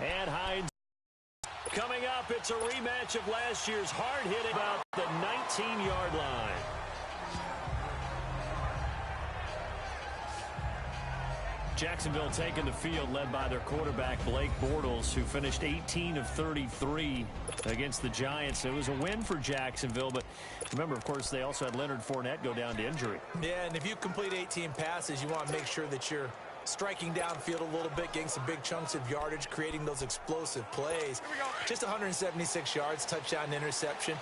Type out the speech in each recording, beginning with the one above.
And Hines. Coming up, it's a rematch of last year's hard-hitting about the 19-yard line. Jacksonville taking the field, led by their quarterback, Blake Bortles, who finished 18 of 33 against the Giants. It was a win for Jacksonville, but remember, of course, they also had Leonard Fournette go down to injury. Yeah, and if you complete 18 passes, you want to make sure that you're striking downfield a little bit, getting some big chunks of yardage, creating those explosive plays. Just 176 yards, touchdown, interception.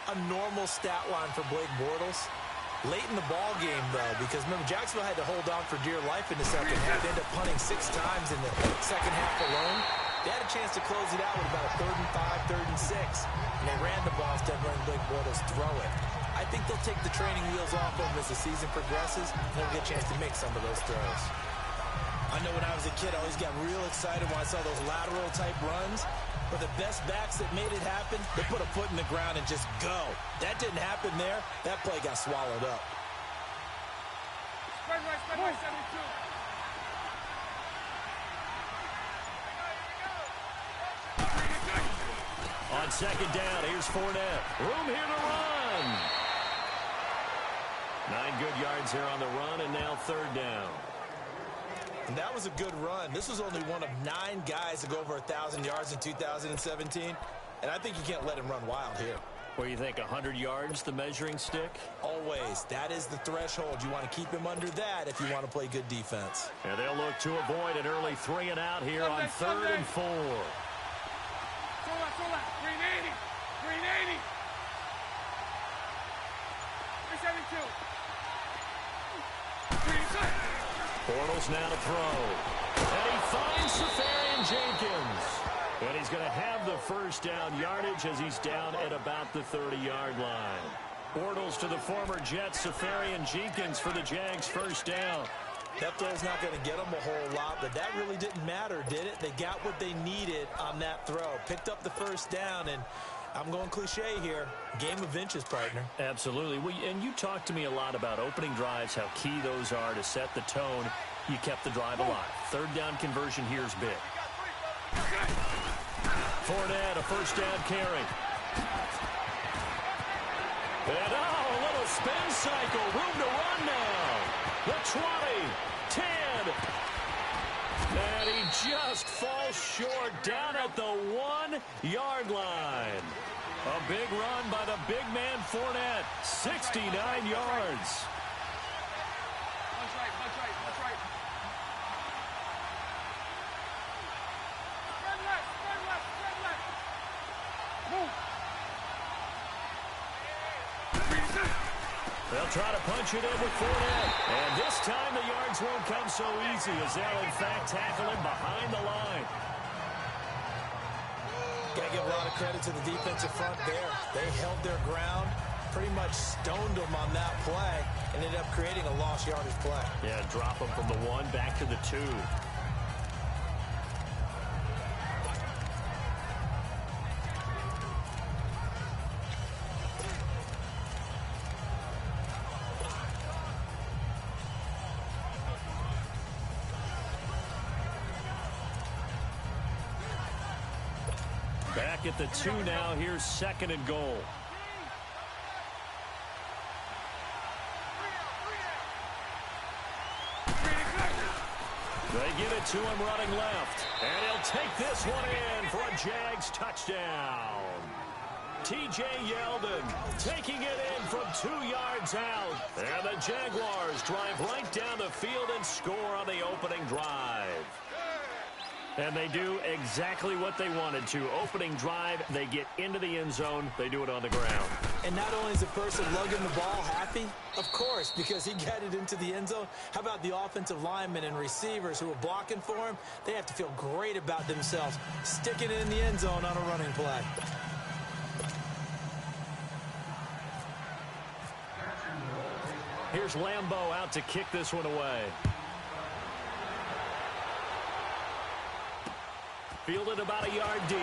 A normal stat line for Blake Bortles. Late in the ball game, though, because remember, Jacksonville had to hold on for dear life in the second half. They ended up punting 6 times in the second half alone. They had a chance to close it out with about a 3rd and 5, 3rd and 6. And they ran the ball instead of letting Blake Bortles throw it. I think they'll take the training wheels off of them as the season progresses, and they'll get a chance to make some of those throws. I know when I was a kid, I always got real excited when I saw those lateral-type runs. But the best backs that made it happen, they put a foot in the ground and just go. That didn't happen there. That play got swallowed up. Spread right, 72. On second down, here's Fournette. Room here to run. 9 good yards here on the run, and now 3rd down. And that was a good run. This was only one of 9 guys to go over 1,000 yards in 2017. And I think you can't let him run wild here. Where you think 100 yards, the measuring stick? Always. That is the threshold. You want to keep him under that if you want to play good defense. And they'll look to avoid an early 3 and out here on 3rd and 4. So left. 380. 380. 372. 382. Bortles now to throw. And he finds Safarian Jenkins. And he's going to have the first down yardage as he's down at about the 30-yard line. Bortles to the former Jet, Safarian Jenkins for the Jags' first down. That throw's not going to get them a whole lot, but that really didn't matter, did it? They got what they needed on that throw. Picked up the first down, and I'm going cliche here. Game of inches, partner. Absolutely. Well, and you talked to me a lot about opening drives, how key those are to set the tone. You kept the drive alive. 3rd down conversion here is big. Fournette, a first down carry. And a little spin cycle. Room to run now. The 20, 10. And he just falls short down at the 1-yard line. A big run by the big man Fournette. 69 yards. Punch right. Spread left. Move. They'll try to punch it in with Fournette. And this time the yards won't come so easy as they'll, in fact, tackle him behind the line. Got to give a lot of credit to the defensive front there. They held their ground, pretty much stoned them on that play, and ended up creating a lost yardage play. Yeah, drop them from the 1 back to the 2. Back at the 2 now. Here's 2nd and goal. They give it to him running left. And he'll take this one in for a Jags touchdown. T.J. Yeldon taking it in from 2 yards out. And the Jaguars drive right down the field and score on the opening drive. And they do exactly what they wanted to. Opening drive, they get into the end zone. They do it on the ground. And not only is the person lugging the ball happy, of course, because he got it into the end zone. How about the offensive linemen and receivers who are blocking for him? They have to feel great about themselves, sticking it in the end zone on a running play. Here's Lambeau out to kick this one away. Fielded about a yard deep.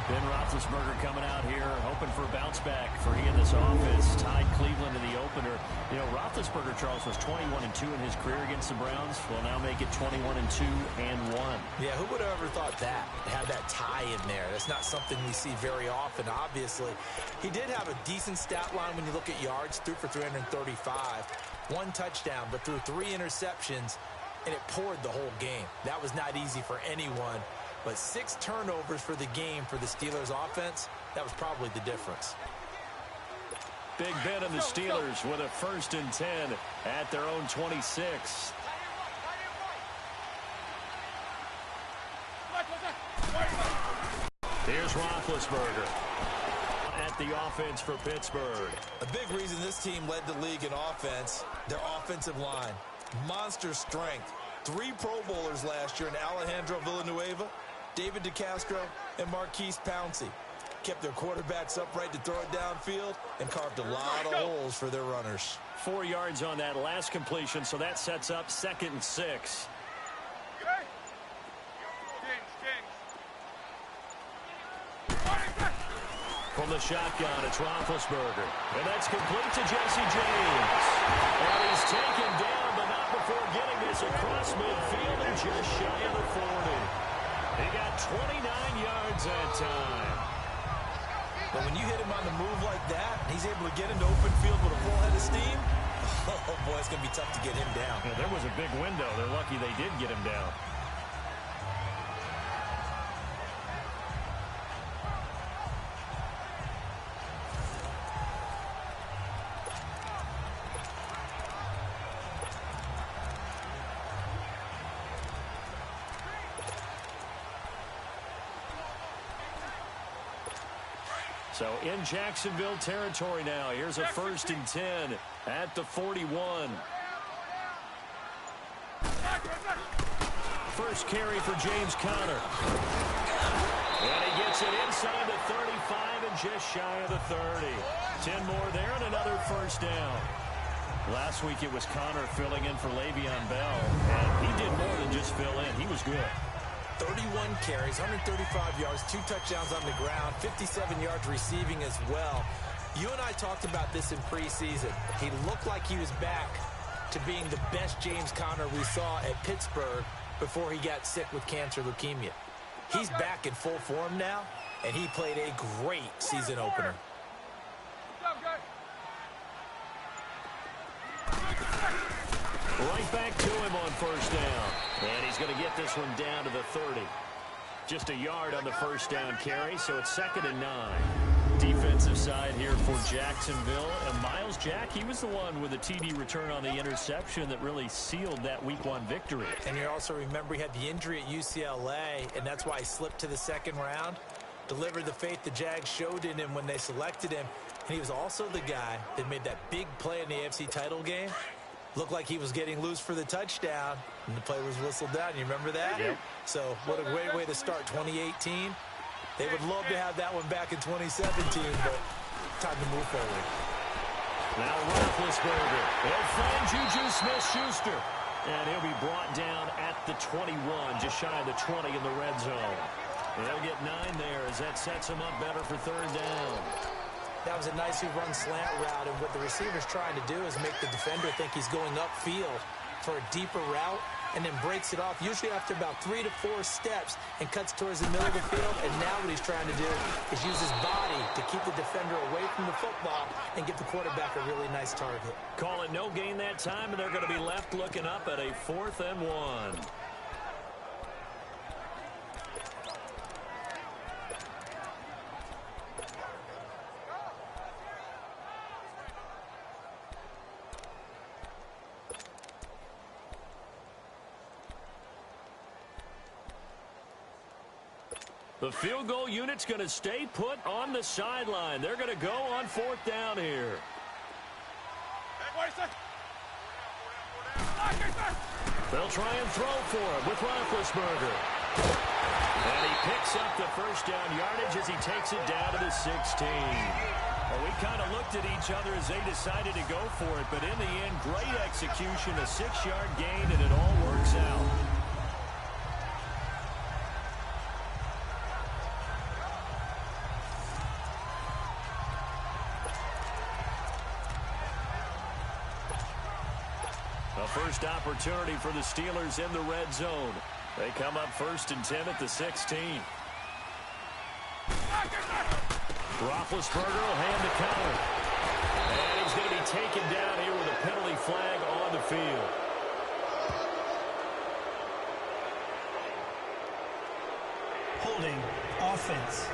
Ben Roethlisberger coming out here, hoping for a bounce back for he and this offense. Tied Cleveland in the opener. You know, Roethlisberger, Charles, was 21-2 in his career against the Browns. Will now make it 21-2 and 1. Yeah, who would have ever thought that? Have that tie in there. That's not something we see very often, obviously. He did have a decent stat line when you look at yards. Threw for 335. 1 touchdown, but threw 3 interceptions, and it poured the whole game. That was not easy for anyone. But 6 turnovers for the game for the Steelers offense, that was probably the difference. Big Ben and the Steelers with a 1st and 10 at their own 26. Here's Roethlisberger at the offense for Pittsburgh. A big reason this team led the league in offense, their offensive line. Monster strength. 3 Pro Bowlers last year in Alejandro Villanueva, David DeCastro, and Marquise Pouncey. Kept their quarterbacks upright to throw it downfield and carved a lot of holes for their runners. 4 yards on that last completion, so that sets up 2nd and 6. From the shotgun, it's Roethlisberger. And that's complete to Jesse James. And he's taken down, but not before getting this across midfield and just shy of the 40. He got 29 yards that time. But when you hit him on the move like that, he's able to get into open field with a full head of steam, oh boy, it's going to be tough to get him down. Yeah, there was a big window. They're lucky they did get him down. So in Jacksonville territory now. Here's a 1st and 10 at the 41. First carry for James Conner. And he gets it inside the 35 and just shy of the 30. 10 more there and another 1st down. Last week it was Conner filling in for Le'Veon Bell. And he did more than just fill in. He was good. 31 carries, 135 yards, 2 touchdowns on the ground, 57 yards receiving as well. You and I talked about this in preseason. He looked like he was back to being the best James Conner we saw at Pittsburgh before he got sick with cancer leukemia. He's back in full form now, and he played a great season opener. Right back to him on 1st down. And he's going to get this one down to the 30. Just a yard on the 1st down carry, so it's 2nd and 9. Defensive side here for Jacksonville. And Myles Jack, he was the one with a TD return on the interception that really sealed that Week 1 victory. And you also remember he had the injury at UCLA, and that's why he slipped to the 2nd round. Delivered the faith the Jags showed in him when they selected him. And he was also the guy that made that big play in the AFC title game. Looked like he was getting loose for the touchdown, and the play was whistled down. You remember that? Yep. So what a great way to start 2018. They would love to have that one back in 2017, but time to move forward. Now Roethlisberger. He'll find Juju Smith-Schuster. And he'll be brought down at the 21, just shy of the 20 in the red zone. And he'll get 9 there as that sets him up better for 3rd down. That was a nicely run slant route, and what the receiver's trying to do is make the defender think he's going upfield for a deeper route and then breaks it off, usually after about 3 to 4 steps, and cuts towards the middle of the field. And now what he's trying to do is use his body to keep the defender away from the football and give the quarterback a really nice target. Call it no gain that time, and they're going to be left looking up at a 4th and 1. The field goal unit's going to stay put on the sideline. They're going to go on 4th down here. They'll try and throw for him with Roethlisberger. And he picks up the 1st down yardage as he takes it down to the 16. Well, we kind of looked at each other as they decided to go for it, but in the end, great execution, a 6-yard gain, and it all works out. A first opportunity for the Steelers in the red zone. They come up 1st and 10 at the 16. Roethlisberger will hand the counter. And he's going to be taken down here with a penalty flag on the field. Holding offense.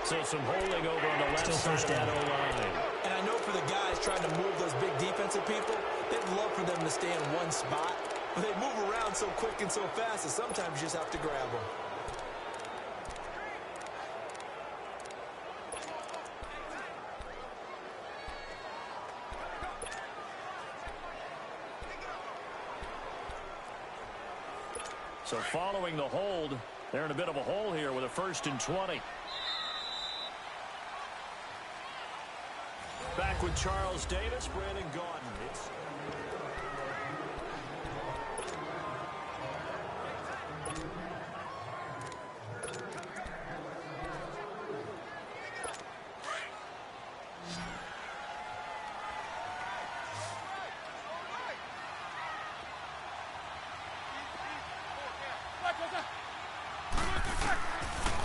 So some holding over on the left side of that O-line. And I know for the guys trying to move those big defensive people, they'd love for them to stay in one spot. But they move around so quick and so fast that sometimes you just have to grab them. So following the hold, they're in a bit of a hole here with a 1st and 20. Back with Charles Davis, Brandon Gaudin.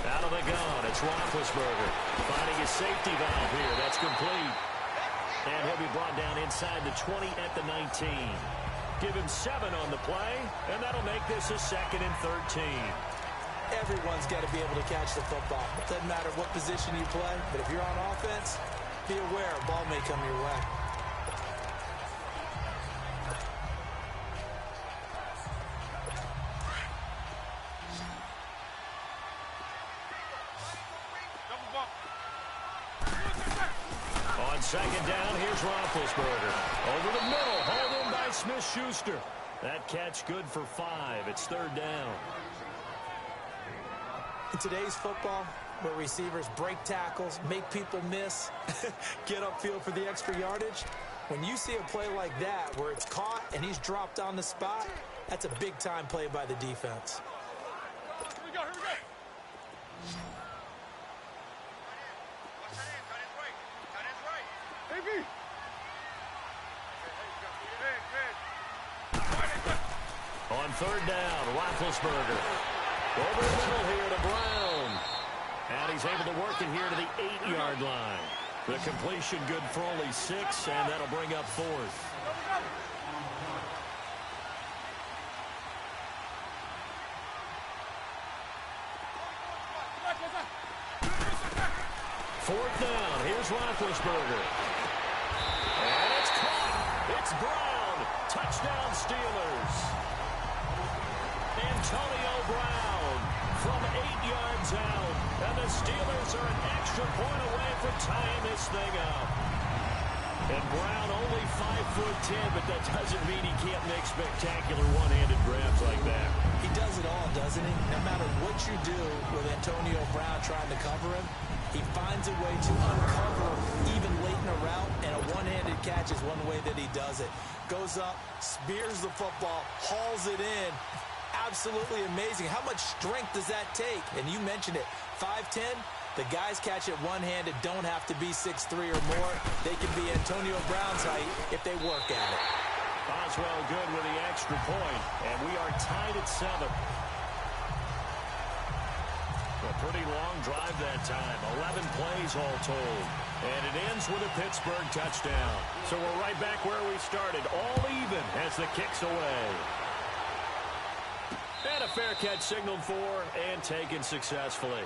Out of the gun, it's Roethlisberger finding his safety valve here. That's complete. And he'll be brought down inside the 20 at the 19. Give him 7 on the play, and that'll make this a 2nd and 13. Everyone's got to be able to catch the football. Doesn't matter what position you play, but if you're on offense, be aware a ball may come your way. On 2nd down, here's Roethlisberger. Over the middle, hauled in by Smith-Schuster. That catch good for 5. It's 3rd down. In today's football, where receivers break tackles, make people miss, get upfield for the extra yardage, when you see a play like that where it's caught and he's dropped on the spot, that's a big-time play by the defense. Here we go, here we go. On 3rd down, Roethlisberger. Over the middle here to Brown. And he's able to work it here to the 8-yard line. The completion good for only 6, and that'll bring up 4th. Fourth down, here's Roethlisberger. And it's caught. It's Brown. Touchdown Steelers. Antonio Brown from 8 yards out. And the Steelers are an extra point away from tying this thing up. And Brown only 5'10", but that doesn't mean he can't make spectacular one-handed grabs like that. He does it all, doesn't he? No matter what you do with Antonio Brown trying to cover him, he finds a way to uncover even late in a route, and a one-handed catch is one way that he does it. Goes up, spears the football, hauls it in. Absolutely amazing. How much strength does that take? And you mentioned it, 5'10", the guys catch it one-handed don't have to be 6'3" or more. They can be Antonio Brown's height if they work at it. Boswell good with the extra point, and we are tied at 7. A pretty long drive that time, 11 plays all told. And it ends with a Pittsburgh touchdown. So we're right back where we started, all even as the kick's away. And a fair catch signaled for and taken successfully.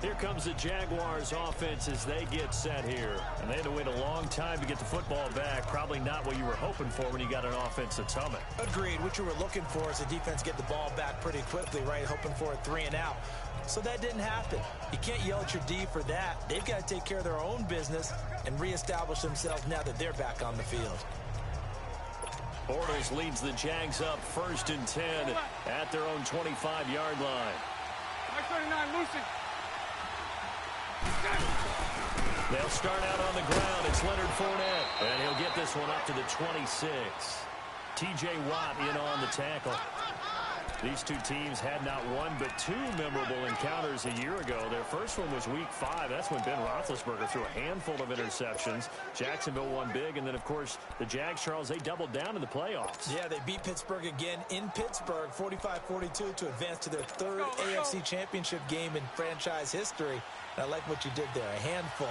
Here comes the Jaguars offense as they get set here. And they had to wait a long time to get the football back. Probably not what you were hoping for when you got an offense that's humming. Agreed. What you were looking for is the defense get the ball back pretty quickly, right? Hoping for a 3 and out. So that didn't happen. You can't yell at your D for that. They've got to take care of their own business and reestablish themselves now that they're back on the field. Bortles leads the Jags up 1st and 10 at their own 25-yard line. Mike 39, Lucy. They'll start out on the ground. It's Leonard Fournette, and he'll get this one up to the 26. T.J. Watt in on the tackle. These two teams had not one but two memorable encounters a year ago. Their first one was Week 5. That's when Ben Roethlisberger threw a handful of interceptions. Jacksonville won big, and then, of course, the Jags, Charles, they doubled down in the playoffs. Yeah, they beat Pittsburgh again in Pittsburgh, 45-42, to advance to their third AFC Championship game in franchise history. And I like what you did there. A handful.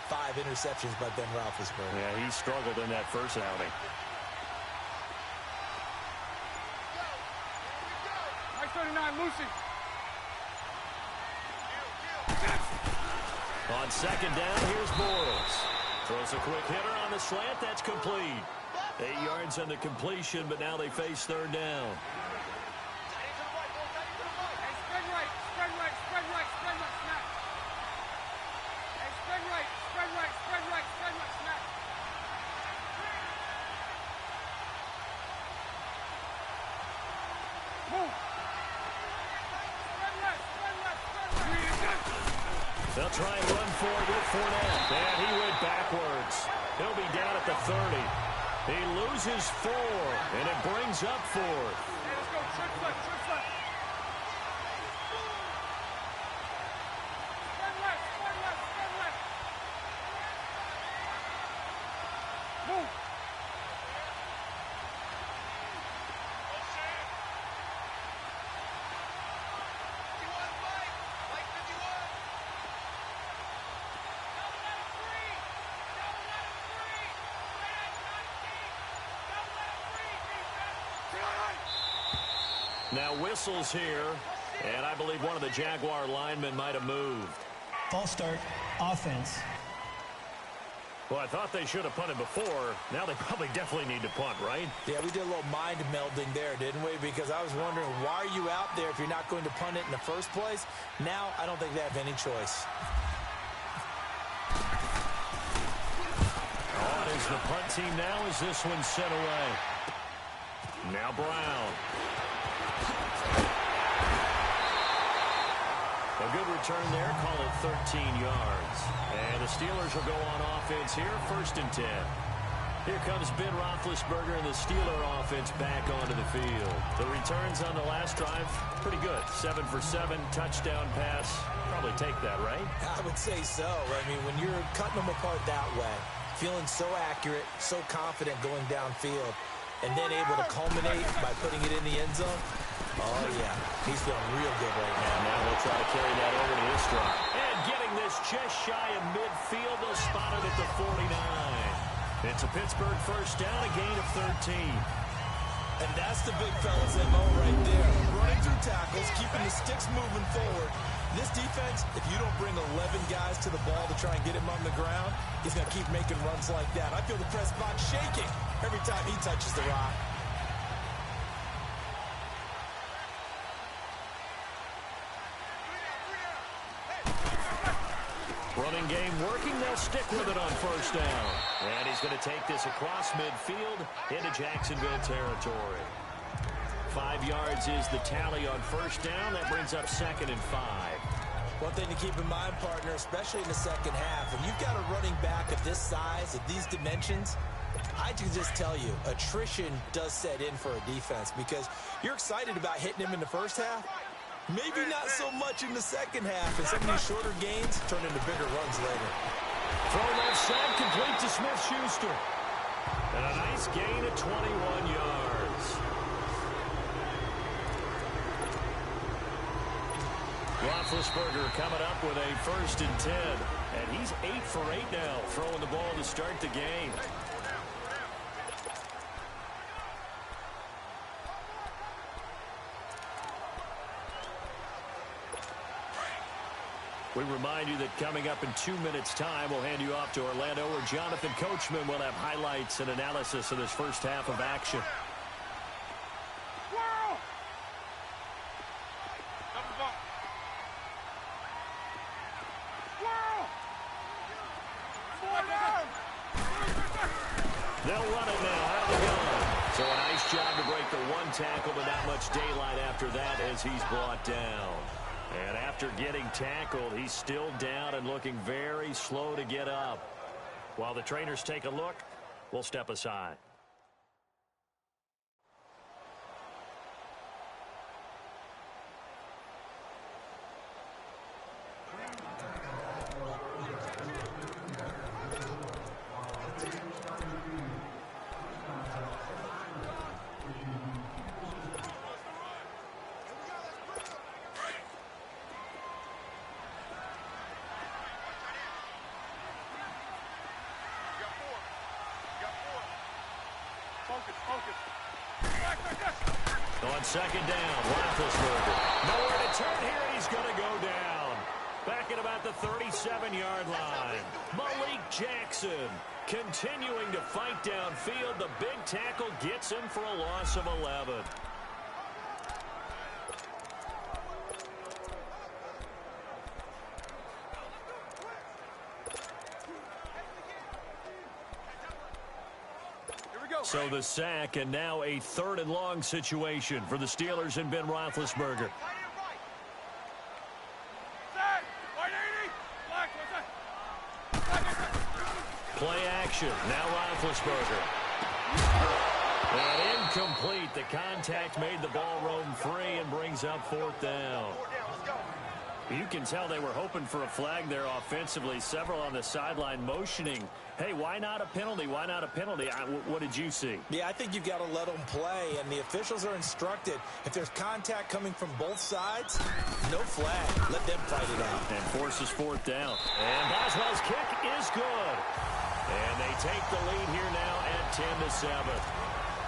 5 interceptions by Ben Roethlisberger. Yeah, he struggled in that first outing. Nice 39, Lucy. On second down, here's Bortles. Throws a quick hitter on the slant. That's complete. 8 yards on the completion, but now they face third down. They'll try and run forward with Fournette. And he went backwards. He'll be down at the 30. He loses 4, and it brings up 4. Hey, let's go. Trick left, trick left. Spread left, spread left, spread left. Move. Now whistles here, and I believe one of the Jaguar linemen might have moved. False start, offense. Well, I thought they should have punted before. Now they probably definitely need to punt, right? Yeah, we did a little mind melding there, didn't we? Because I was wondering, why are you out there if you're not going to punt it in the first place? Now, I don't think they have any choice. On is the punt team now as this one's sent away. Now Brown. A good return there, call it 13 yards. And the Steelers will go on offense here, 1st and 10. Here comes Ben Roethlisberger and the Steeler offense back onto the field. The returns on the last drive, pretty good. 7 for 7, touchdown pass. Probably take that, right? I would say so. I mean, when you're cutting them apart that way, feeling so accurate, so confident going downfield, and then able to culminate by putting it in the end zone, oh, yeah, he's feeling real good right now. Now they'll try to carry that over to this drive. And getting this just shy of midfield, they'll spot it at the 49. It's a Pittsburgh first down, a gain of 13. And that's the big fella's MO right there. Running through tackles, keeping the sticks moving forward. This defense, if you don't bring 11 guys to the ball to try and get him on the ground, he's going to keep making runs like that. I feel the press box shaking every time he touches the rock. Running game working. They'll stick with it on first down. And he's going to take this across midfield into Jacksonville territory. 5 yards is the tally on first down. That brings up 2nd and 5. One thing to keep in mind, partner, especially in the second half, when you've got a running back of this size, of these dimensions, I can just tell you, attrition does set in for a defense because you're excited about hitting him in the first half. Maybe not so much in the second half, and some of these shorter gains turn into bigger runs later. Throw left side, complete to Smith-Schuster. And a nice gain of 21 yards. Roethlisberger coming up with a 1st and 10. And he's 8 for 8 now, throwing the ball to start the game. We remind you that coming up in 2 minutes' time, we'll hand you off to Orlando, where Jonathan Coachman will have highlights and analysis of this first half of action. They'll run it now out of the gun. So a nice job to break the one tackle, but not much daylight after that as he's brought down. And after getting tackled, he's still down and looking very slow to get up. While the trainers take a look, we'll step aside. On second down, Roethlisberger. Nowhere to turn here, and he's going to go down. Back at about the 37-yard line. Malik Jackson continuing to fight downfield. The big tackle gets him for a loss of 11. So the sack, and now a 3rd and long situation for the Steelers and Ben Roethlisberger. Play action. Now Roethlisberger. And incomplete. The contact made the ball roam free and brings up 4th down. You can tell they were hoping for a flag there offensively. Several on the sideline motioning, hey, why not a penalty? Why not a penalty? What did you see? Yeah, I think you've got to let them play, and the officials are instructed. If there's contact coming from both sides, no flag. Let them fight it out. And forces 4th down. And Boswell's kick is good. And they take the lead here now at 10-7.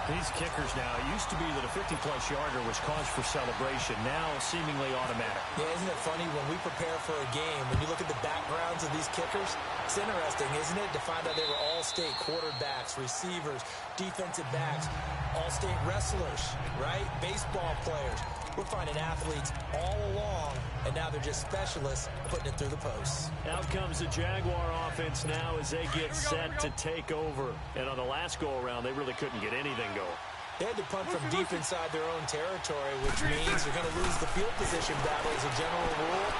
These kickers now, it used to be that a 50-plus yarder was cause for celebration. Now seemingly automatic. Yeah, isn't it funny when we prepare for a game, when you look at the backgrounds of these kickers, it's interesting, isn't it, to find out they were all-state quarterbacks, receivers, defensive backs, all-state wrestlers, right? Baseball players. We're finding athletes all along, and now they're just specialists putting it through the posts. Out comes the Jaguar offense now as they get set to take over. And on the last go-around, they really couldn't get anything going. They had to punt from deep inside their own territory, which means they're going to lose the field position battle as a general rule.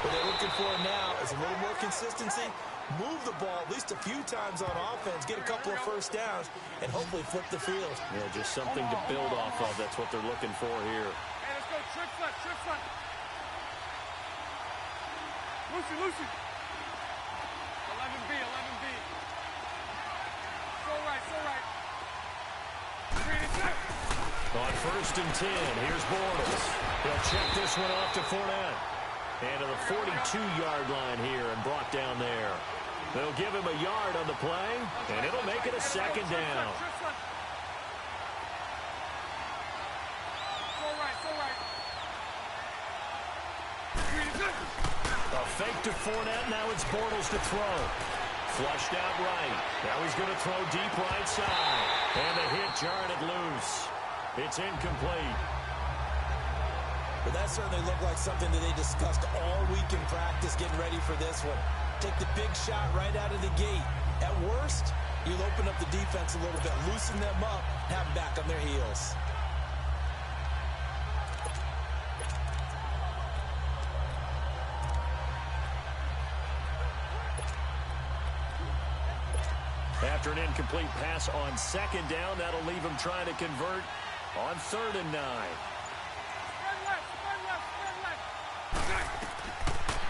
What they're looking for now is a little more consistency, move the ball at least a few times on offense, get a couple of first downs, and hopefully flip the field. Yeah, just something to build off of. That's what they're looking for here. Hey, let's go. Trick front, trick front. Lucy. 11B, 11B. So right. On 1st and 10, here's Bortles. He'll check this one off to Fournette. And to the 42-yard line here and brought down there. They'll give him a yard on the play, and it'll make it a 2nd down. So right. A fake to Fournette, now it's Bortles to throw. Flushed out right. Now he's going to throw deep right side. And the hit jarred it loose. It's incomplete. But that certainly looked like something that they discussed all week in practice getting ready for this one. Take the big shot right out of the gate. At worst, you'll open up the defense a little bit, loosen them up, have them back on their heels. After an incomplete pass on 2nd down, that'll leave him trying to convert on 3rd and 9.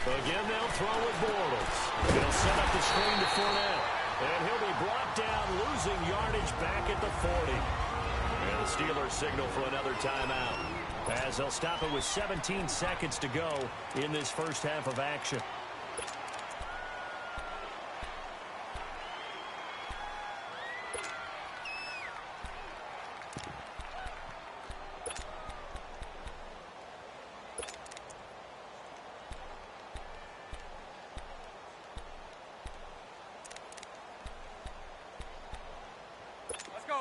Again, they'll throw with Bortles. They'll set up the screen to Fournette. And he'll be brought down, losing yardage back at the 40. And the Steelers signal for another timeout, as they'll stop it with 17 seconds to go in this first half of action.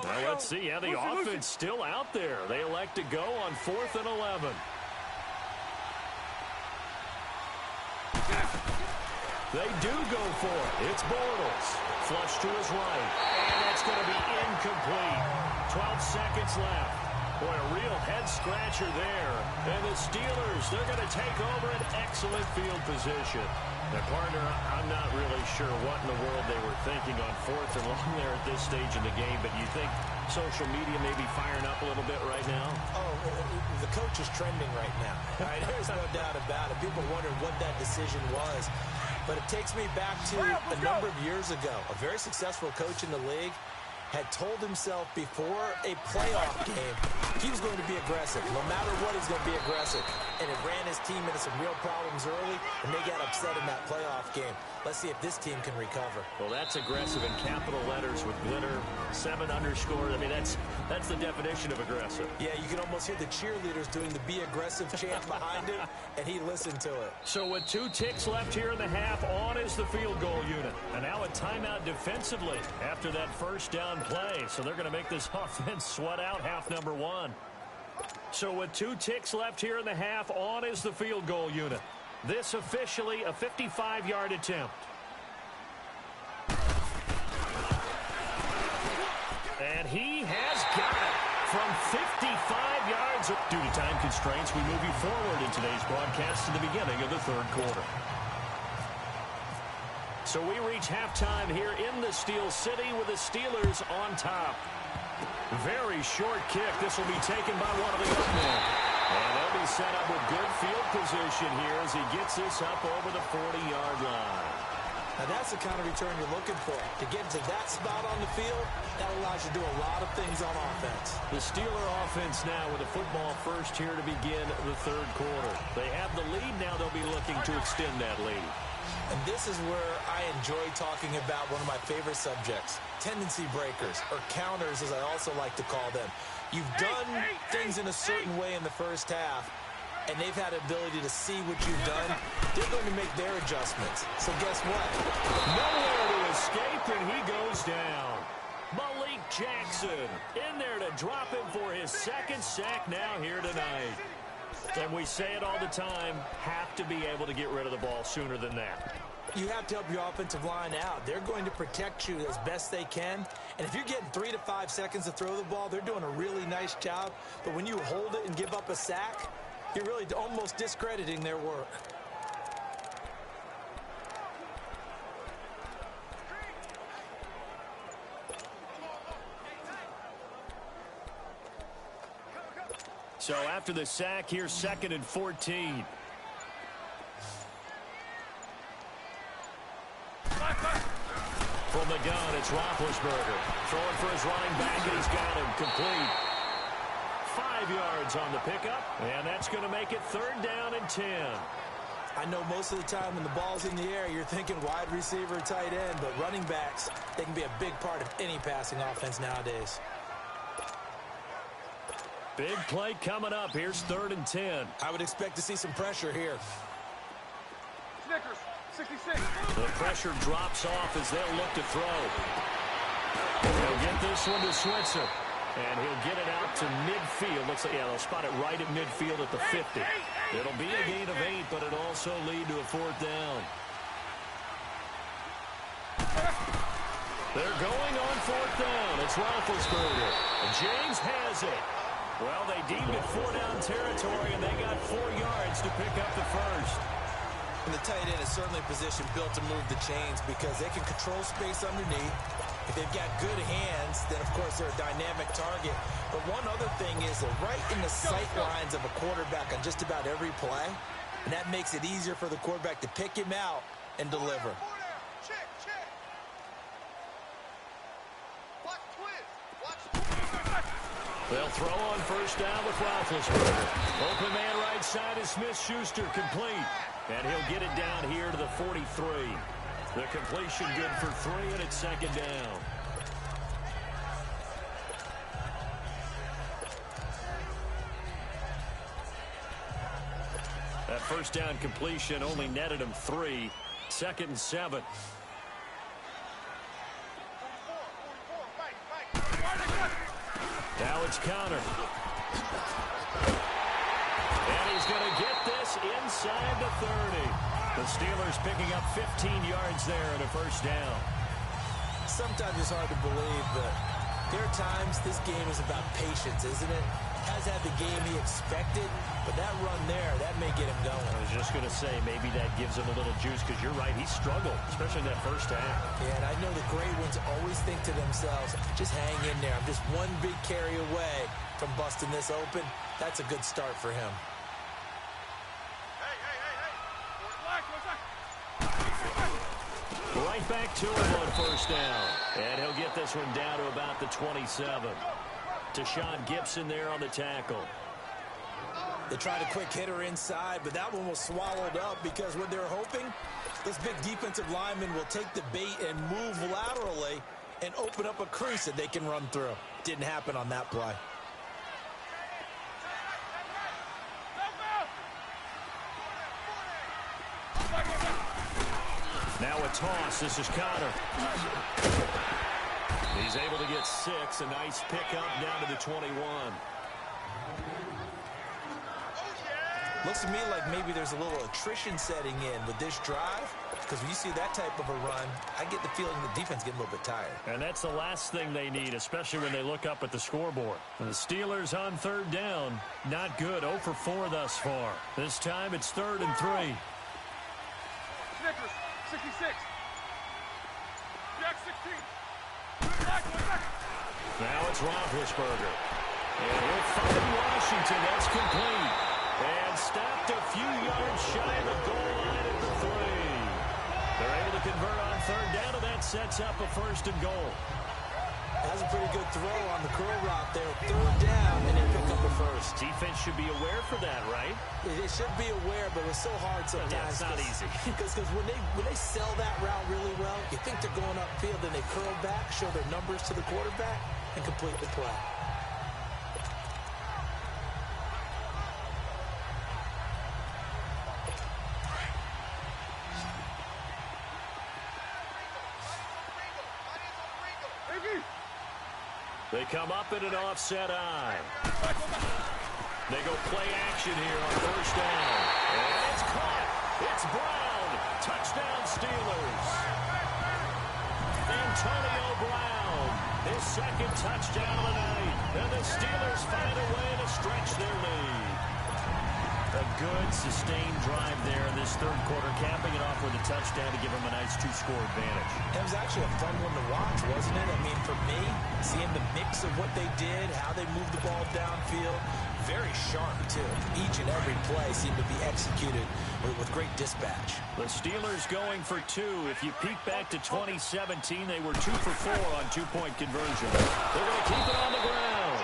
Now let's see. Yeah, the offense still out there. They elect to go on 4th and 11. They do go for it. It's Bortles. Flush to his right. And that's going to be incomplete. 12 seconds left. Boy, a real head-scratcher there. And the Steelers, they're going to take over an excellent field position. Now, partner, I'm not really sure what in the world they were thinking on 4th and long there at this stage in the game, but you think social media may be firing up a little bit right now? Oh, the coach is trending right now. Right? There's no doubt about it. People wondering what that decision was. But it takes me back to a number of years ago. A very successful coach in the league had told himself before a playoff game he was going to be aggressive. No matter what, he's going to be aggressive. And it ran his team into some real problems early, and they got upset in that playoff game. Let's see if this team can recover. Well, that's aggressive in capital letters with glitter, 7 underscore. I mean, that's the definition of aggressive. Yeah, you can almost hear the cheerleaders doing the be aggressive chant behind him, and he listened to it. So with 2 ticks left here in the half, on is the field goal unit. And now a timeout defensively after that first down play. So they're going to make this offense sweat out half number 1. So with 2 ticks left here in the half, on is the field goal unit. This officially a 55-yard attempt. And he has got it from 55 yards. Due to time constraints, we move you forward in today's broadcast to the beginning of the third quarter. So we reach halftime here in the Steel City with the Steelers on top. Very short kick. This will be taken by one of the young men. And they'll be set up with good field position here as he gets this up over the 40-yard line. Now that's the kind of return you're looking for. To get to that spot on the field, that allows you to do a lot of things on offense. The Steeler offense now with a football first here to begin the third quarter. They have the lead now. They'll be looking to extend that lead. And this is where I enjoy talking about one of my favorite subjects, tendency breakers, or counters as I also like to call them. You've done things in a certain way in the first half, and they've had the ability to see what you've done. They're going to make their adjustments. So guess what? Nowhere to escape, and he goes down. Malik Jackson in there to drop him for his second sack now here tonight. And we say it all the time, have to be able to get rid of the ball sooner than that. You have to help your offensive line out. They're going to protect you as best they can. And if you're getting 3 to 5 seconds to throw the ball, they're doing a really nice job. But when you hold it and give up a sack, you're really almost discrediting their work. So after the sack, here's 2nd and 14. From the gun, it's Roethlisberger. Throwing for his running back, and he's got him complete. 5 yards on the pickup, and that's going to make it 3rd down and 10. I know most of the time when the ball's in the air, you're thinking wide receiver, tight end, but running backs, they can be a big part of any passing offense nowadays. Big play coming up. Here's 3rd and 10. I would expect to see some pressure here. Snickers, 66. The pressure drops off as they'll look to throw. He'll get this one to Switzer. And he'll get it out to midfield. Looks like, yeah, they'll spot it right at midfield at the 50. It'll be a gain of 8, but it'll also lead to a 4th down. They're going on 4th down. It's Roethlisberger. And James has it. Well, they deemed it 4-down territory, and they got 4 yards to pick up the first. And the tight end is certainly a position built to move the chains because they can control space underneath. If they've got good hands, then, of course, they're a dynamic target. But one other thing is they're right in the sight lines of a quarterback on just about every play, and that makes it easier for the quarterback to pick him out and deliver. They'll throw on 1st down with Roethlisberger. Open man right side is Smith-Schuster complete. And he'll get it down here to the 43. The completion good for 3, and it's 2nd down. That 1st down completion only netted him 3. 2nd and 7. Now it's Connor. And he's going to get this inside the 30. The Steelers picking up 15 yards there at a 1st down. Sometimes it's hard to believe, but there are times this game is about patience, isn't it? Has had the game he expected, but that run there, that may get him going. I was just going to say, maybe that gives him a little juice, because you're right, he struggled, especially in that 1st half. Yeah, and I know the great ones always think to themselves, just hang in there. I'm just one big carry away from busting this open. That's a good start for him. Right right back to him on first down. And he'll get this one down to about the 27. Deshaun Gibson there on the tackle. They tried a quick hitter inside, but that one was swallowed up because what they're hoping, this big defensive lineman will take the bait and move laterally and open up a crease that they can run through. Didn't happen on that play. Now a toss. This is Connor. He's able to get 6. A nice pickup down to the 21. Looks to me like maybe there's a little attrition setting in with this drive, because when you see that type of a run, I get the feeling the defense getting a little bit tired. And that's the last thing they need, especially when they look up at the scoreboard. And the Steelers on third down. Not good. 0 for 4 thus far. This time it's 3rd and 3. Snickers, 66. Jack, 16. Now it's Roethlisberger. And he'll find Washington. That's complete. And stopped a few yards shy of the goal line at the 3. They're able to convert on third down, and that sets up a 1st and goal. That's a pretty good throw on the curl route there. 3rd down, and they pick up a 1st. Defense should be aware for that, right? It should be aware, but it's so hard sometimes. Yeah, it's not easy. Because when they sell that route really well, you think they're going upfield, and they curl back, show their numbers to the quarterback, and complete the play. They come up in an offset eye. They go play action here on first down. And it's caught. It's Brown. Touchdown Steelers. Antonio Brown. His 2nd touchdown of the night. And the Steelers find a way to stretch their lead. A good, sustained drive there in this 3rd quarter, capping it off with a touchdown to give them a nice 2-score advantage. It was actually a fun one to watch, wasn't it? I mean, for me, seeing the mix of what they did, how they moved the ball downfield, very sharp, too. Each and every play seemed to be executed with great dispatch. The Steelers going for 2. If you peek back to 2017, they were 2 for 4 on 2-point conversion. They're going to keep it on the ground.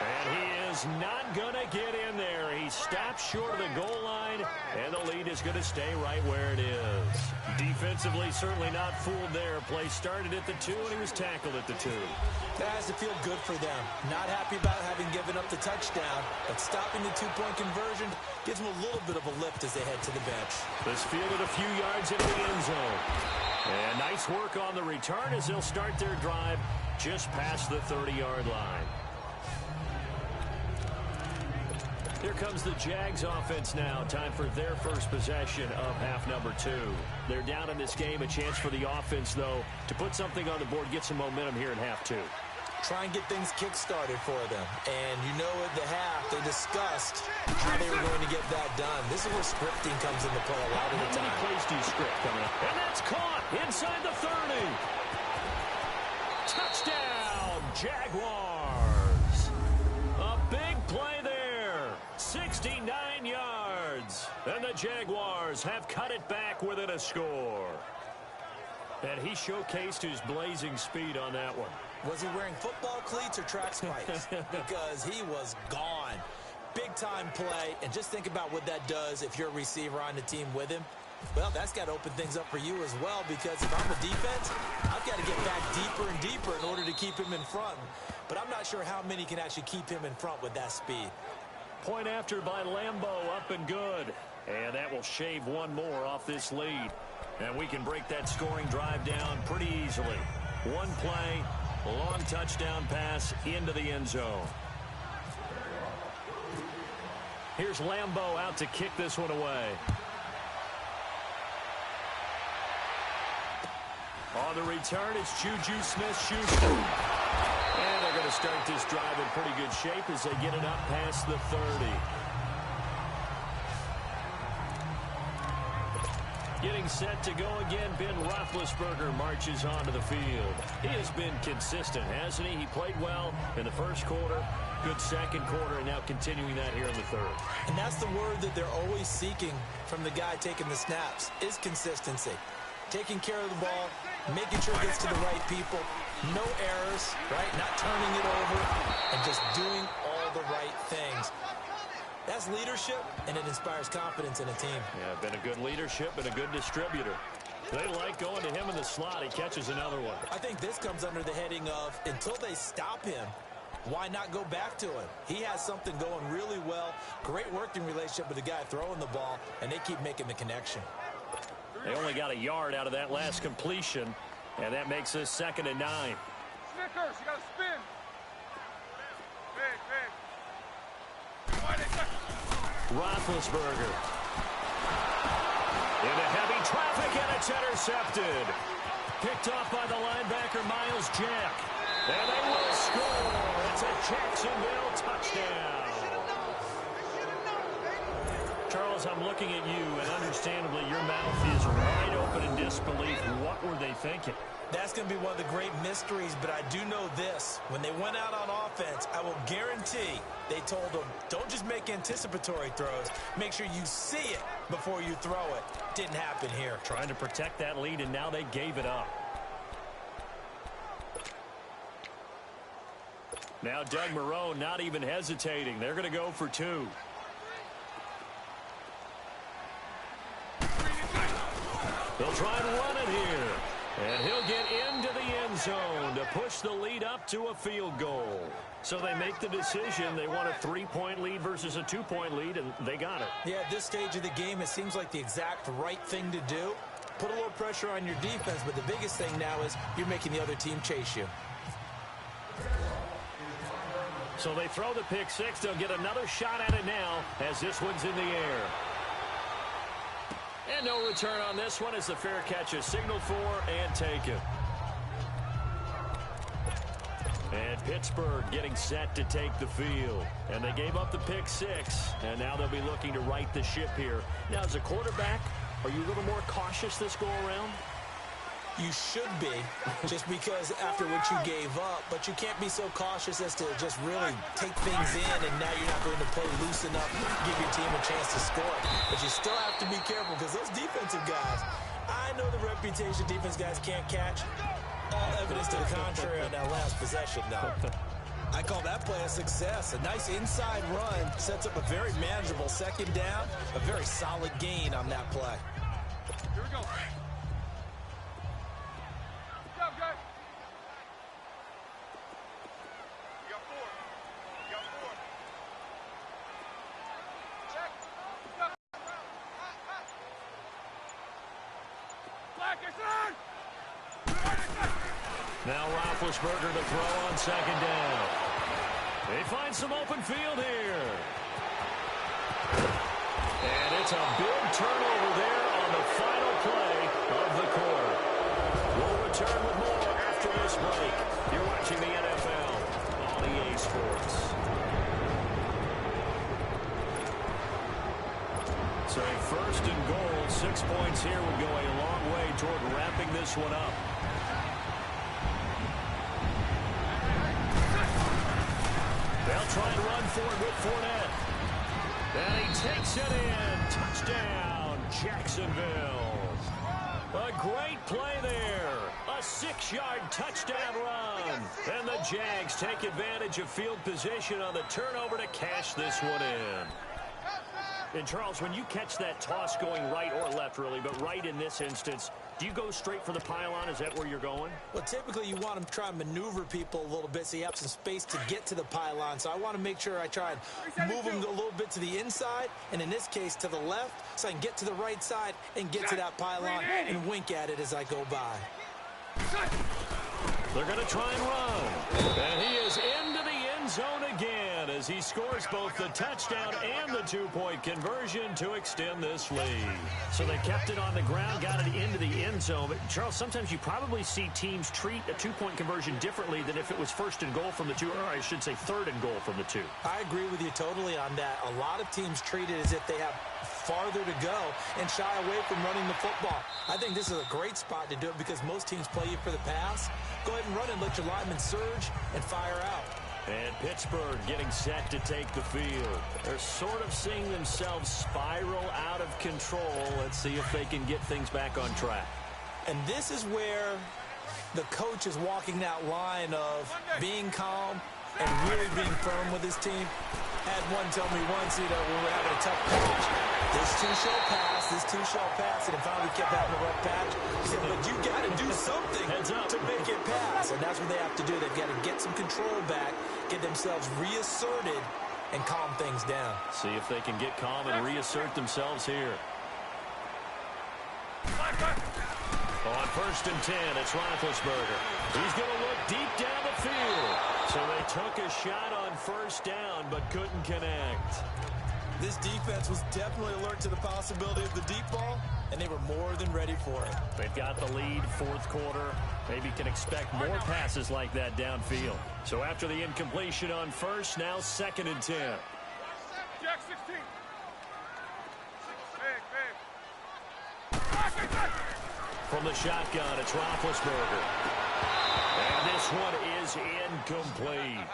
And he is not going to get in there. He stops short of the goal line, and the lead is going to stay right where it is. Defensively, certainly not fooled there. Play started at the 2, and he was tackled at the 2. That has to feel good for them. Not happy about having given up the touchdown, but stopping the 2-point conversion gives them a little bit of a lift as they head to the bench. This fielded a few yards into the end zone. And nice work on the return as they'll start their drive just past the 30-yard line. Here comes the Jags offense now. Time for their first possession of half number 2. They're down in this game. A chance for the offense, though, to put something on the board, get some momentum here in half 2. Try and get things kick-started for them. And you know at the half, they discussed how they were going to get that done. This is where scripting comes into play a lot of the time. How many plays do you script coming up? And that's caught inside the 30. Touchdown, Jaguars. A big play there. 69 yards. And the Jaguars have cut it back within a score. And he showcased his blazing speed on that one. Was he wearing football cleats or track spikes? Because he was gone. Big-time play. And just think about what that does if you're a receiver on the team with him. Well, that's got to open things up for you as well, because if I'm a defense, I've got to get back deeper and deeper in order to keep him in front. But I'm not sure how many can actually keep him in front with that speed. Point after by Lambeau, up and good. And that will shave one more off this lead. And we can break that scoring drive down pretty easily. One play, a long touchdown pass into the end zone. Here's Lambeau out to kick this one away. On the return, it's Juju Smith-Schuster. And they're going to start this drive in pretty good shape as they get it up past the 30. Getting set to go again, Ben Roethlisberger marches onto the field. He has been consistent, hasn't he? He played well in the first quarter, good second quarter, and now continuing that here in the third. And that's the word that they're always seeking from the guy taking the snaps, is consistency. taking care of the ball, making sure it gets to the right people, no errors, right? Not turning it over, and just doing all the right things. That's leadership, and it inspires confidence in a team. Yeah, been a good leadership and a good distributor. They like going to him in the slot. He catches another one. I think this comes under the heading of, until they stop him, why not go back to him? He has something going really well, great working relationship with the guy throwing the ball, and they keep making the connection. They only got a yard out of that last completion, and that makes this 2nd and 9. Snickers, you got to spin. Big. Roethlisberger. Into heavy traffic, and it's intercepted. Picked off by the linebacker, Miles Jack. And they will score. It's a Jacksonville touchdown. Charles, I'm looking at you, and understandably, your mouth is wide open in disbelief. What were they thinking? That's going to be one of the great mysteries, but I do know this. When they went out on offense, I will guarantee they told them, don't just make anticipatory throws. Make sure you see it before you throw it. Didn't happen here. Trying to protect that lead, and now they gave it up. Now Doug Marrone not even hesitating. They're going to go for 2. They'll try and run it here. And he'll get into the end zone to push the lead up to a field goal. So they make the decision. They want a 3-point lead versus a 2-point lead, and they got it. Yeah, at this stage of the game, it seems like the exact right thing to do. Put a little pressure on your defense, but the biggest thing now is you're making the other team chase you. So they throw the pick 6. They'll get another shot at it now as this one's in the air. And no return on this one as the fair catch is signaled for and taken. And Pittsburgh getting set to take the field. And they gave up the pick 6, and now they'll be looking to right the ship here. Now, as a quarterback, are you a little more cautious this go-around? You should be, just because after what you gave up, but you can't be so cautious as to just really take things in, and now you're not going to play loose enough to give your team a chance to score. But you still have to be careful, because those defensive guys, I know the reputation defense guys can't catch. All evidence to the contrary on that last possession, though. I call that play a success. A nice inside run sets up a very manageable 2nd down, a very solid gain on that play. Here we go. Now Roethlisberger to throw on 2nd down. They find some open field here. And it's a big turnover there on the final play of the quarter. We'll return with more after this break. You're watching the NFL on EA Sports. So 1st and goal, 6 points here would go a long way toward wrapping this one up. They'll try and run for it with Fournette. And he takes it in. Touchdown, Jacksonville. A great play there. A 6-yard touchdown run. And the Jags take advantage of field position on the turnover to cash this one in. And, Charles, when you catch that toss going right or left, really, but right in this instance, do you go straight for the pylon? Is that where you're going? Well, typically you want to try and maneuver people a little bit so you have some space to get to the pylon. So I want to make sure I try and move them a little bit to the inside, and in this case to the left, so I can get to the right side and get to that pylon and wink at it as I go by. They're going to try and run. And he is into the end zone again as he scores both the touchdown and the 2-point conversion to extend this lead. So they kept it on the ground, got it into the end zone. But, Charles, sometimes you probably see teams treat a 2-point conversion differently than if it was 1st and goal from the 2, or I should say 3rd and goal from the 2. I agree with you totally on that. A lot of teams treat it as if they have farther to go and shy away from running the football. I think this is a great spot to do it because most teams play you for the pass. Go ahead and run and let your linemen surge and fire out. And Pittsburgh getting set to take the field. They're sort of seeing themselves spiral out of control. Let's see if they can get things back on track. And this is where the coach is walking that line of being calm and really being firm with his team. Had one tell me once, when we're having a tough patch, this two shall pass, and if finally kept having a rough patch, he said, but you got to do something to make it pass. And that's what they have to do. They've got to get some control back, get themselves reasserted, and calm things down. See if they can get calm and reassert themselves here. On 1st and 10, it's Roethlisberger. He's going to look deep down the field. So they took a shot on 1st down, but couldn't connect. This defense was definitely alert to the possibility of the deep ball, and they were more than ready for it. They've got the lead, 4th quarter. Maybe can expect more passes like that downfield. So after the incompletion on 1st, now 2nd and 10. Jack 16. From the shotgun, it's Roethlisberger. And this one is incomplete.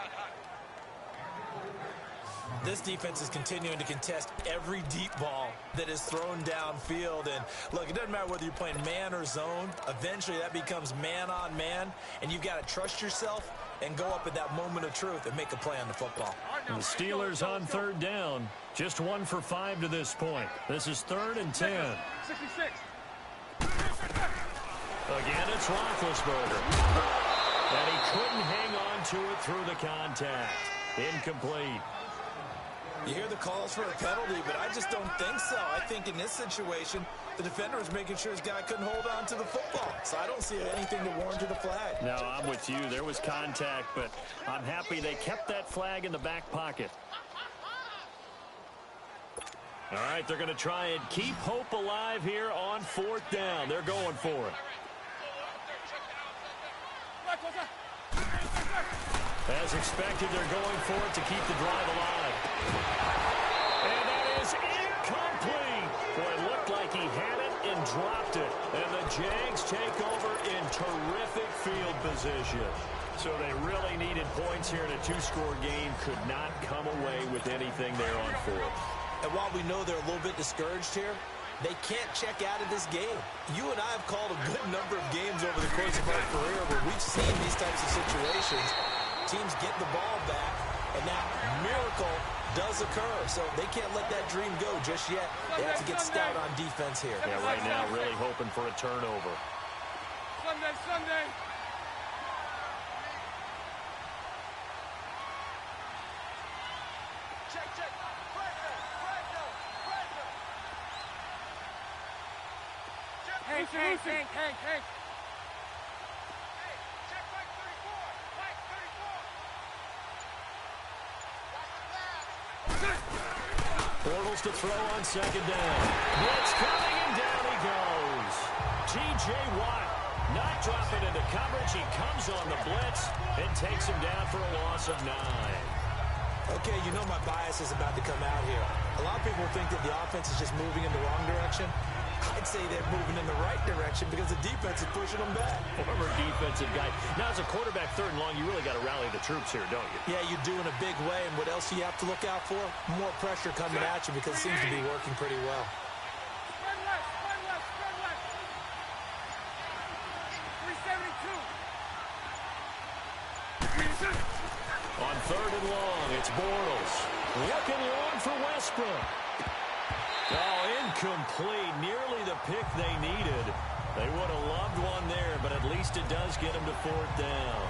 This defense is continuing to contest every deep ball that is thrown downfield. And look, it doesn't matter whether you're playing man or zone. Eventually, that becomes man on man. And you've got to trust yourself and go up at that moment of truth and make a play on the football. And the Steelers on 3rd down. Just 1 for 5 to this point. This is 3rd and 10. 66. Again, it's Roethlisberger. And he couldn't hang on to it through the contact. Incomplete. You hear the calls for a penalty, but I just don't think so. I think in this situation, the defender was making sure his guy couldn't hold on to the football. So I don't see anything to warrant a flag. No, I'm with you. There was contact, but I'm happy they kept that flag in the back pocket. All right, they're going to try and keep hope alive here on 4th down. They're going for it. As expected, they're going for it to keep the drive alive. And that is incomplete. Boy, it looked like he had it and dropped it. And the Jags take over in terrific field position. So they really needed points here in a 2-score game. Could not come away with anything there on 4th. And while we know they're a little bit discouraged here, they can't check out of this game. You and I have called a good number of games over the course of our career where we've seen these types of situations. Teams get the ball back, and that miracle does occur. So they can't let that dream go just yet. They have to get stout on defense here. Yeah, right now really hoping for a turnover. Sunday. Hank. Hey, check Mike 34. Bortles to throw on 2nd down. Blitz coming, and down he goes. T.J. Watt not dropping into coverage. He comes on the blitz and takes him down for a loss of 9. Okay, you know my bias is about to come out here. A lot of people think that the offense is just moving in the wrong direction. I'd say they're moving in the right direction because the defense is pushing them back. Former defensive guy. Now, as a quarterback 3rd and long, you really got to rally the troops here, don't you? Yeah, you do in a big way. And what else do you have to look out for? More pressure coming at you because it seems to be working pretty well. Spread left. 372. On 3rd and long, it's Bortles. Looking long for Westbrook. Oh, incomplete. Nearly the pick they needed. They would have loved one there, but at least it does get them to 4th down.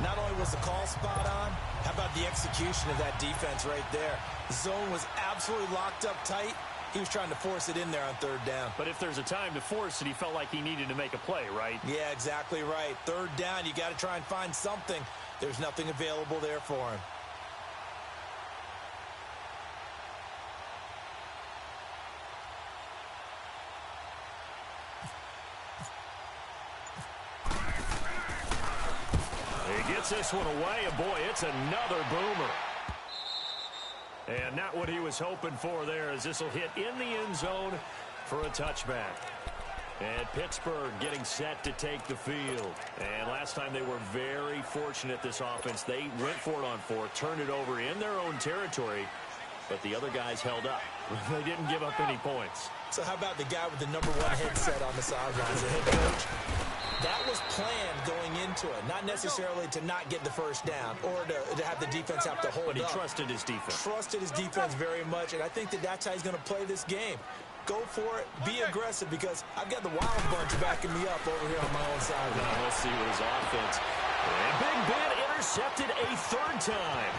Not only was the call spot on, how about the execution of that defense right there? The zone was absolutely locked up tight. He was trying to force it in there on 3rd down. But if there's a time to force it, he felt like he needed to make a play, right? Yeah, exactly right. 3rd down, you got to try and find something. There's nothing available there for him. He gets this one away, and boy, it's another boomer. And not what he was hoping for there, as this will hit in the end zone for a touchback. And Pittsburgh getting set to take the field. And last time they were very fortunate, this offense. They went for it on 4th, turned it over in their own territory, but the other guys held up. They didn't give up any points. So how about the guy with the #1 headset on the sidelines, the head coach? That was planned going into it, not necessarily to not get the first down or to have the defense have to hold up. But he trusted his defense. Trusted his defense very much, and I think that's how he's going to play this game. Go for it. Be aggressive, because I've got the Wild Bunch backing me up over here on my own side. Now let's see what his offense. And Big Ben intercepted a third time.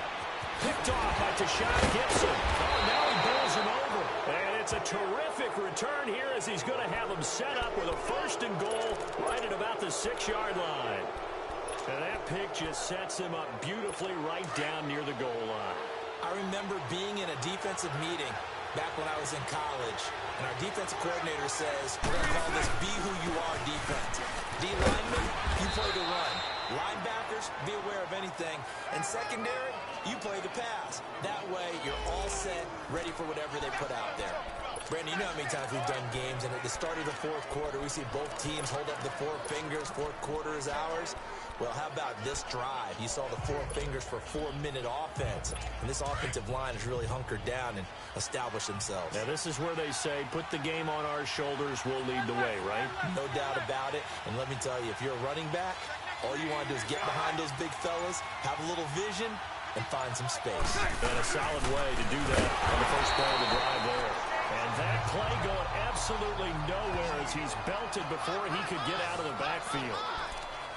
Picked off by Tashawn Gibson. Oh, now he bowls him over. And it's a terrific return here as he's going to have him set up with a 1st and goal right at about the 6-yard line. And that pick just sets him up beautifully right down near the goal line. I remember being in a defensive meeting back when I was in college, and our defensive coordinator says, we're going to call this be who you are defense. D-linemen, you play the run. Linebackers, be aware of anything. And secondary, you play the pass. That way, you're all set, ready for whatever they put out there. Brandon, you know how many times we've done games, and at the start of the 4th quarter, we see both teams hold up the 4 fingers, 4th quarter is ours. Well, how about this drive? You saw the 4 fingers for 4-minute offense. And this offensive line has really hunkered down and established themselves. Now, this is where they say, put the game on our shoulders, we'll lead the way, right? No doubt about it. And let me tell you, if you're a running back, all you want to do is get behind those big fellas, have a little vision, and find some space. And a solid way to do that on the first play of the drive there. And that play going absolutely nowhere as he's belted before he could get out of the backfield.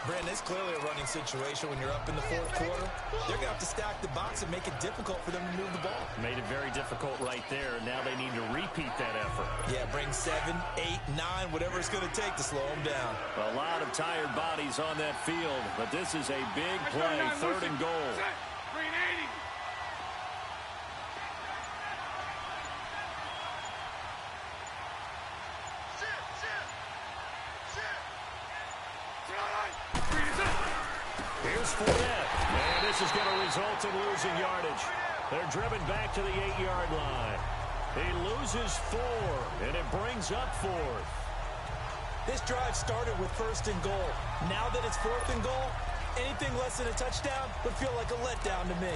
Brandon, it's clearly a running situation when you're up in the 4th quarter. They're going to have to stack the box and make it difficult for them to move the ball. Made it very difficult right there. Now they need to repeat that effort. Yeah, bring 7, 8, 9, whatever it's going to take to slow them down. A lot of tired bodies on that field, but this is a big play, 3rd and goal. Here's Fournette, and this is going to result in losing yardage. They're driven back to the 8-yard line. He loses 4, and it brings up 4th. This drive started with 1st and goal. Now that it's 4th and goal, anything less than a touchdown would feel like a letdown to me.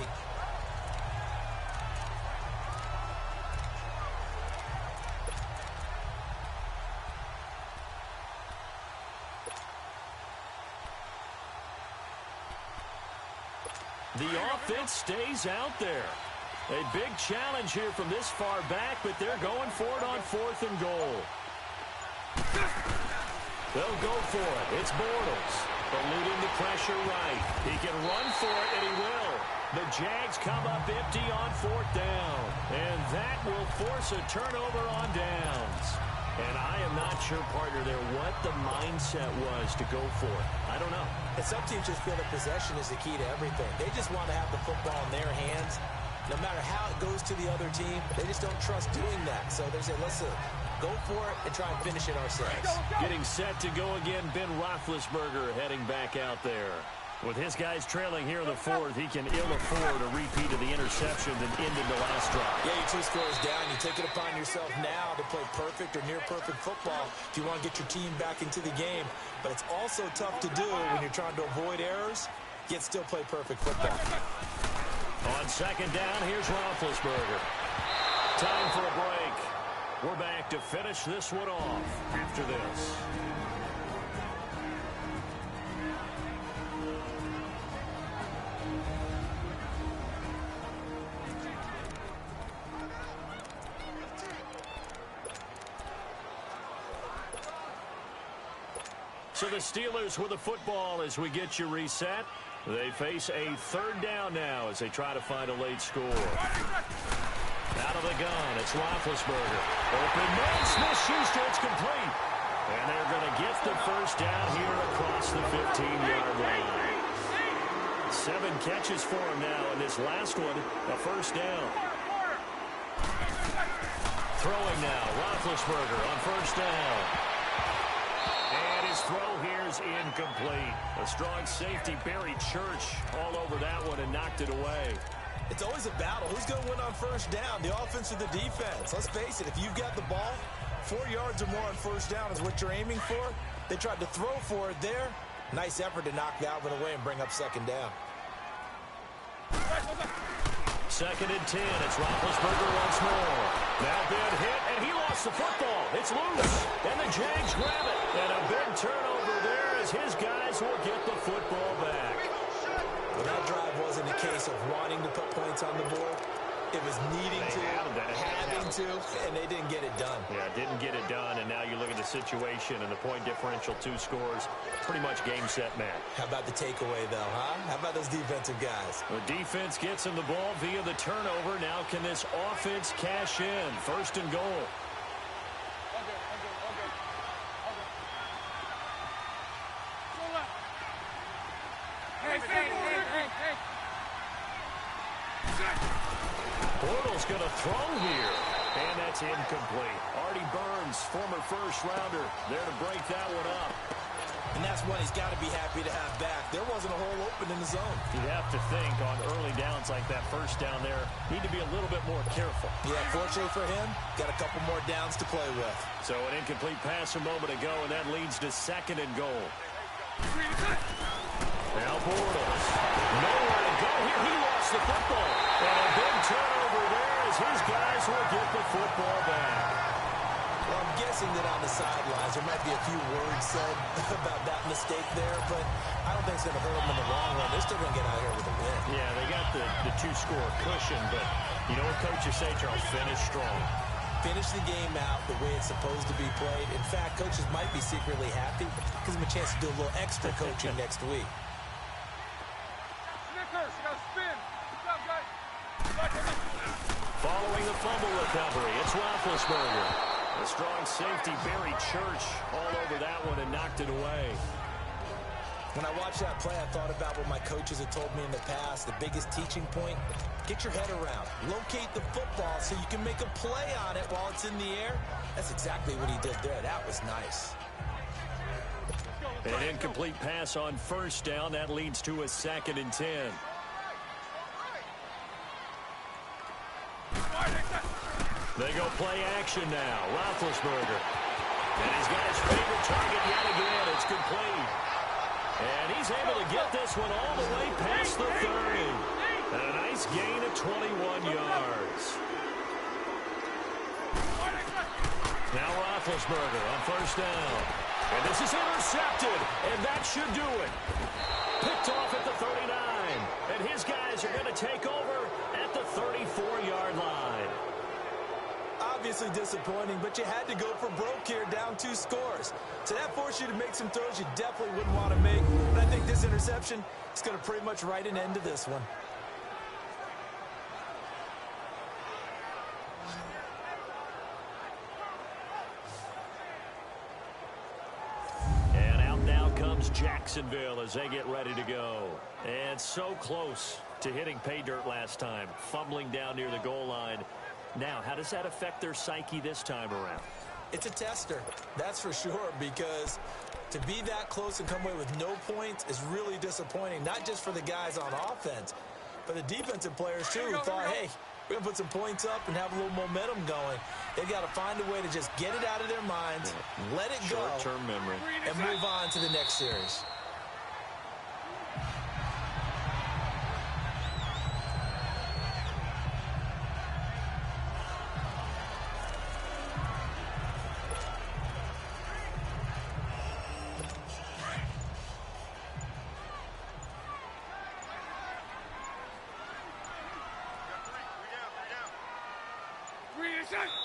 The offense stays out there. A big challenge here from this far back, but they're going for it on 4th and goal. They'll go for it. It's Bortles, eluding the pressure right. He can run for it, and he will. The Jags come up empty on 4th down, and that will force a turnover on downs. And I am not sure, partner, there what the mindset was to go for it. I don't know. And some teams just feel that possession is the key to everything. They just want to have the football in their hands. No matter how it goes to the other team, they just don't trust doing that. So they say, let's go for it and try and finish it ourselves. Getting set to go again, Ben Roethlisberger heading back out there. With his guys trailing here in the 4th, he can ill afford a repeat of the interception that ended the last drive. Yeah, you 2 scores down. You take it upon yourself now to play perfect or near-perfect football if you want to get your team back into the game. But it's also tough to do when you're trying to avoid errors, yet still play perfect football. On 2nd down, here's Roethlisberger. Time for a break. We're back to finish this one off after this. So the Steelers with the football as we get you reset. They face a 3rd down now as they try to find a late score. Out of the gun, it's Roethlisberger. Open man, Smith-Schuster, it's complete. And they're going to get the 1st down here across the 15-yard line. 7 catches for him now, and this last one, a 1st down. Throwing now, Roethlisberger on 1st down. And his throw here is incomplete. A strong safety, Barry Church, all over that one and knocked it away. It's always a battle. Who's going to win on 1st down, the offense or the defense? Let's face it, if you've got the ball, 4 yards or more on 1st down is what you're aiming for. They tried to throw for it there. Nice effort to knock that one away and bring up 2nd down. 2nd and 10. It's Roethlisberger once more. Now big hit, and he lost the football. It's loose, and the Jags grab it. And a big turnover there as his guys will get the football back. Well, that drive wasn't a case of wanting to put points on the board. It was needing to, having to, and they didn't get it done. Yeah, didn't get it done, and now you look at the situation and the point differential, 2 scores, pretty much game, set, match. How about the takeaway, though, huh? How about those defensive guys? The defense gets him the ball via the turnover. Now can this offense cash in? 1st and goal. Bortles going to throw here, and that's incomplete. Artie Burns, former first-rounder, there to break that one up. And that's one he's got to be happy to have back. There wasn't a hole open in the zone. You'd have to think on early downs like that first down there, need to be a little bit more careful. Yeah, fortunately for him, got a couple more downs to play with. So an incomplete pass a moment ago, and that leads to 2nd and goal. Now Bortles, nowhere to go here. He lost the football. And a big turnover there as his guys will get the football back. Well, I'm guessing that on the sidelines there might be a few words said about that mistake there, but I don't think it's going to hurt them in the long run. They're still going to get out here with a win. Yeah, they got the 2-score cushion, but you know what coaches say, Charles? Finish strong. Finish the game out the way it's supposed to be played. In fact, coaches might be secretly happy. Gives them a chance to do a little extra coaching next week. Following the fumble recovery, it's Roethlisberger. A strong safety, Barry Church, all over that one and knocked it away. When I watched that play, I thought about what my coaches had told me in the past. The biggest teaching point, get your head around. Locate the football so you can make a play on it while it's in the air. That's exactly what he did there. That was nice. An incomplete pass on 1st down. That leads to a 2nd and 10. They go play action now. Roethlisberger. And he's got his favorite target yet again. It's complete. And he's able to get this one all the way past the 30. And a nice gain of 21 yards. Now Roethlisberger on 1st down. And this is intercepted. And that should do it. Picked off at the 39. And his guys are going to take over at the 34-yard line. Obviously disappointing, but you had to go for broke here, down 2 scores. So that forced you to make some throws you definitely wouldn't want to make. And I think this interception is going to pretty much write an end to this one. And out now comes Jacksonville as they get ready to go. And so close to hitting pay dirt last time, fumbling down near the goal line. Now, how does that affect their psyche this time around? It's a tester, that's for sure, because to be that close and come away with no points is really disappointing, not just for the guys on offense, but the defensive players, too, who thought, hey, we're going to put some points up and have a little momentum going. They've got to find a way to just get it out of their minds, let it go, short-term memory, and move on to the next series.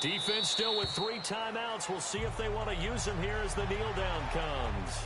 Defense still with 3 timeouts. We'll see if they want to use them here as the kneel down comes.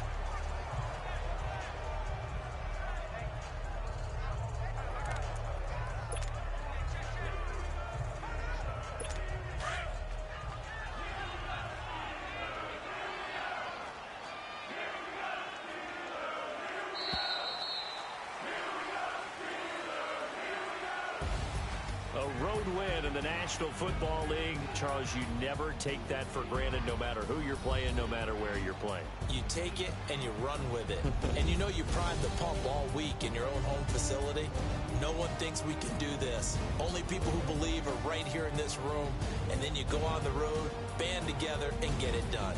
A road win in the National Football League. Charles, you never take that for granted no matter who you're playing, no matter where you're playing. You take it and you run with it. And you know you primed the pump all week in your own home facility. No one thinks we can do this. Only people who believe are right here in this room. And then you go on the road, band together, and get it done.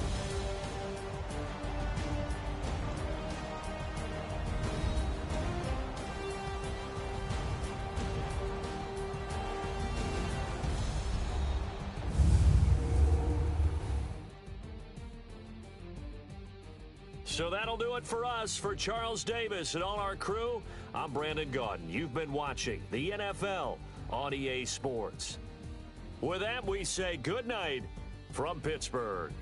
So that'll do it for us. For Charles Davis and all our crew, I'm Brandon Gaudin. You've been watching the NFL on EA Sports. With that, we say good night from Pittsburgh.